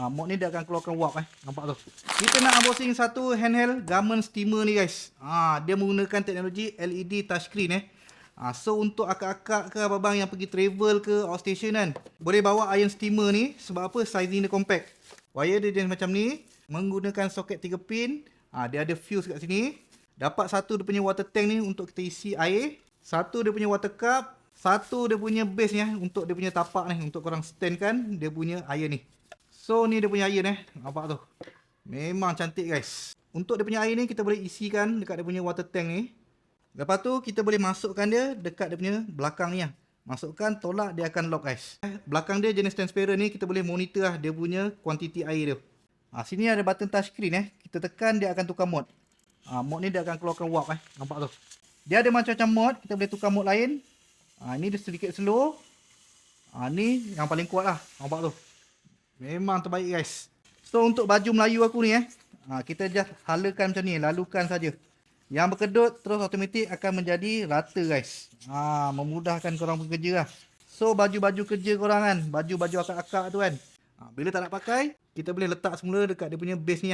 Mod ni dia akan keluarkan wap nampak tu. Kita nak unboxing satu handheld garment steamer ni guys. Dia menggunakan teknologi LED touchscreen So untuk akak-akak ke abang yang pergi travel ke outstation kan, boleh bawa iron steamer ni. Sebab apa? Sizing dia compact. Wire dia jenis macam ni, menggunakan soket 3 pin. Dia ada fuse kat sini. Dapat satu dia punya water tank ni untuk kita isi air, satu dia punya water cup, satu dia punya base ni untuk dia punya tapak ni, untuk korang stand kan dia punya air ni. So ni dia punya air nampak tu. Memang cantik guys. Untuk dia punya air ni kita boleh isikan dekat dia punya water tank ni. Lepas tu kita boleh masukkan dia dekat dia punya belakang ni Masukkan, tolak, dia akan lock guys. Belakang dia jenis transparent ni, kita boleh monitor dia punya kuantiti air dia. Sini ada button touchscreen kita tekan dia akan tukar mod. Mod ni dia akan keluarkan wap nampak tu. Dia ada macam-macam mod, kita boleh tukar mod lain. Ini dia sedikit slow. Ni yang paling kuat nampak tu. Memang terbaik guys. So untuk baju Melayu aku ni kita just halakan macam ni, lalukan saja. Yang berkedut terus automatik akan menjadi rata guys. Memudahkan korang bekerja So baju-baju kerja korang kan, baju-baju akak-akak tu kan, bila tak nak pakai, kita boleh letak semula dekat dia punya base ni